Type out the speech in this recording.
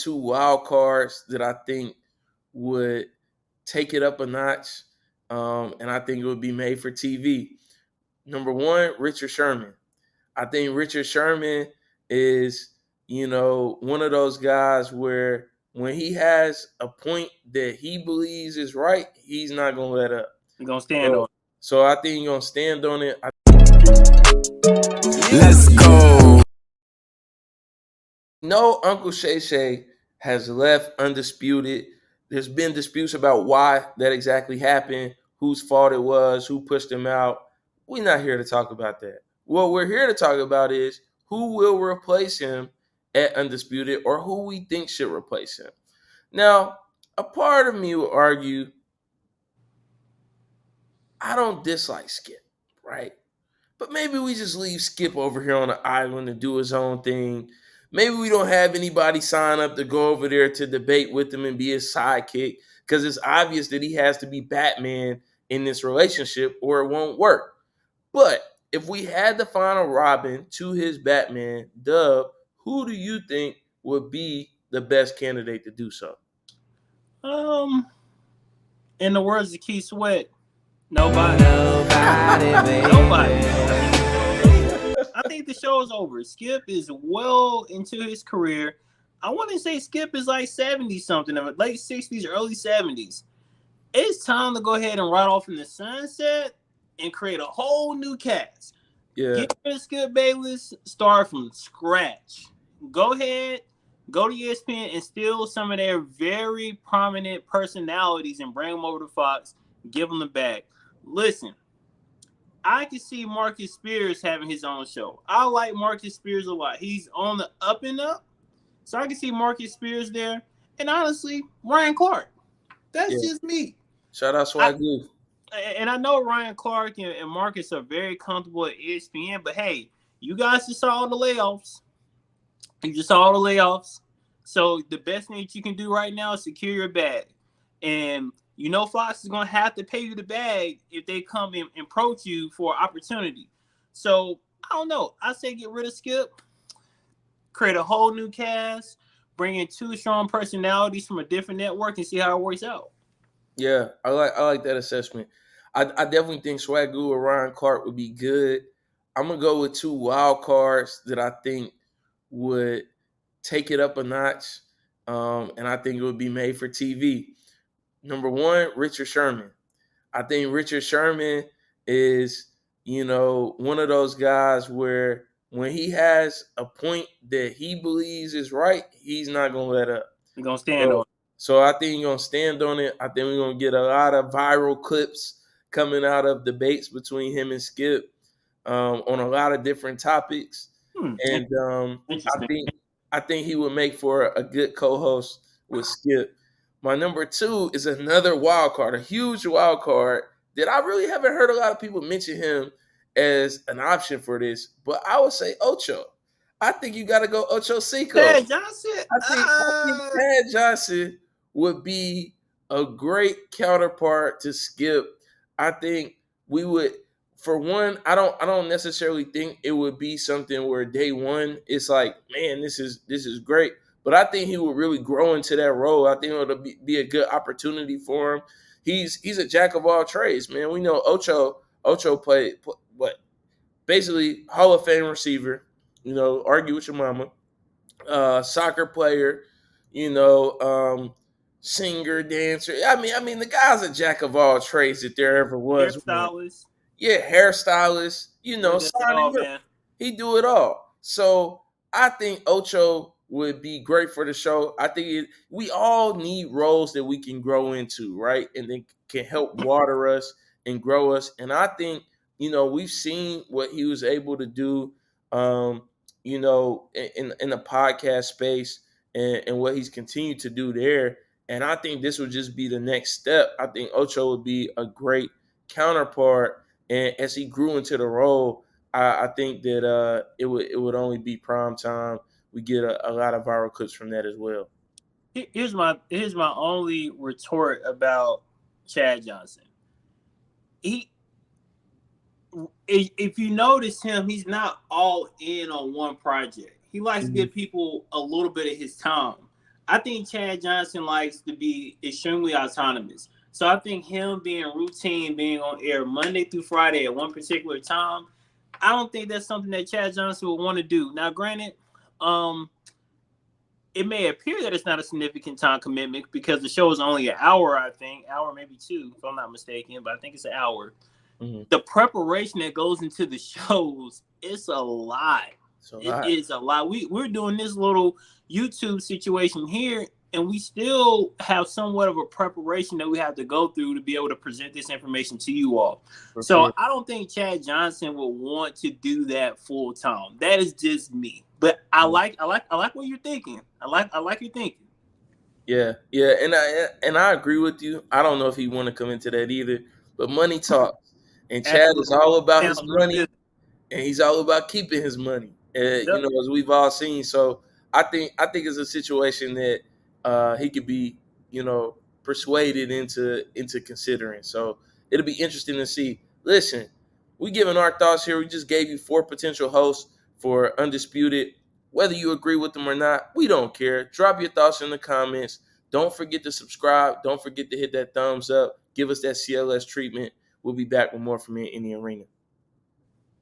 two wild cards that I think would take it up a notch, and I think it would be made for TV. Number one, Richard Sherman. I think Richard Sherman is, one of those guys where when he has a point that he believes is right, he's not gonna let up. You're gonna stand So, on so I think he's gonna stand on it. Let's go. No, Uncle Shay Shay has left undisputed. There's been disputes about why that exactly happened, whose fault it was, who pushed him out. We're not here to talk about that. What we're here to talk about is who will replace him at Undisputed or who we think should replace him. Now, a part of me will argue I don't dislike Skip, right? But maybe we just leave Skip over here on the island to do his own thing. Maybe we don't have anybody sign up to go over there to debate with him and be his sidekick because it's obvious that he has to be Batman in this relationship or it won't work. But if we had to find a Robin to his Batman, Dub, who do you think would be the best candidate to do so? In the words of Keith Sweat, nobody. Nobody. I think the show's over. Skip is well into his career. I want to say Skip is like 70 something, late 60s, early 70s. It's time to go ahead and ride off in the sunset and create a whole new cast. Yeah. Get rid of Skip Bayless, start from scratch. Go ahead, go to ESPN and steal some of their very prominent personalities and bring them over to Fox. Give them the bag. Listen, I can see Marcus Spears having his own show. I like Marcus Spears a lot. He's on the up and up. So I can see Marcus Spears there. And honestly, Ryan Clark. That's just me. Shout out Swagoo. And I know Ryan Clark and Marcus are very comfortable at ESPN, but hey, you guys just saw all the layoffs. You just saw all the layoffs. So the best thing that you can do right now is secure your bag. And you know Fox is going to have to pay you the bag if they come and approach you for opportunity. So, I don't know. I say get rid of Skip, create a whole new cast, bring in two strong personalities from a different network and see how it works out. Yeah, I like that assessment. I definitely think Swagoo or Ryan Clark would be good. I'm going to go with two wild cards that I think would take it up a notch, and I think it would be made for TV. Number one, Richard Sherman. I think Richard Sherman is, one of those guys where when he has a point that he believes is right, he's not going to let up. He's going to stand on it. So I think he's going to stand on it. I think we're going to get a lot of viral clips coming out of debates between him and Skip on a lot of different topics. And I think he would make for a good co-host with Skip. My number two is another wild card, a huge wild card that I really haven't heard a lot of people mention him as an option for this, but I would say Ocho. I think you got to go Ocho Cinco. Thad Johnson? I think Thad Johnson would be a great counterpart to Skip. I think we would, for one, I don't necessarily think it would be something where day one it's like, man, this is great. But I think he will really grow into that role. I think it'll be a good opportunity for him. He's a jack of all trades, man. We know Ocho played what? Basically Hall of Fame receiver, argue with your mama, soccer player, singer, dancer. I mean, the guy's a jack of all trades that there ever was. Hairstylist. Yeah, hairstylist. He do it all. So I think Ocho would be great for the show. I think we all need roles that we can grow into, right? And they can help water us and grow us. And I think, we've seen what he was able to do, in the podcast space and what he's continued to do there. And I think this would just be the next step. I think Ocho would be a great counterpart. And as he grew into the role, I think that it would only be prime time. We get a lot of viral clips from that as well. Here's my only retort about Chad Johnson. If you notice him, he's not all in on one project. He likes to give people a little bit of his time. I think Chad Johnson likes to be extremely autonomous. So I think him being routine, being on air Monday through Friday at one particular time, I don't think that's something that Chad Johnson would want to do. Now, granted, it may appear that it's not a significant time commitment because the show is only an hour, I think, hour maybe two, if I'm not mistaken, but I think it's an hour. Mm-hmm. The preparation that goes into the shows, it's a lot. It is a lot. We're doing this little YouTube situation here, and we still have somewhat of a preparation that we have to go through to be able to present this information to you all. So I don't think Chad Johnson will want to do that full time. That is just me. But I like what you're thinking. I like your thinking. Yeah, and I agree with you. I don't know if he want to come into that either. But money talks, and Chad is all about his money, and he's all about keeping his money. You know, as we've all seen. So I think it's a situation that he could be, you know, persuaded into considering. So it'll be interesting to see. Listen, we giving our thoughts here. We just gave you 4 potential hosts for Undisputed. Whether you agree with them or not, we don't care. Drop your thoughts in the comments. Don't forget to subscribe. Don't forget to hit that thumbs up. Give us that CLS treatment. We'll be back with more from In the Arena.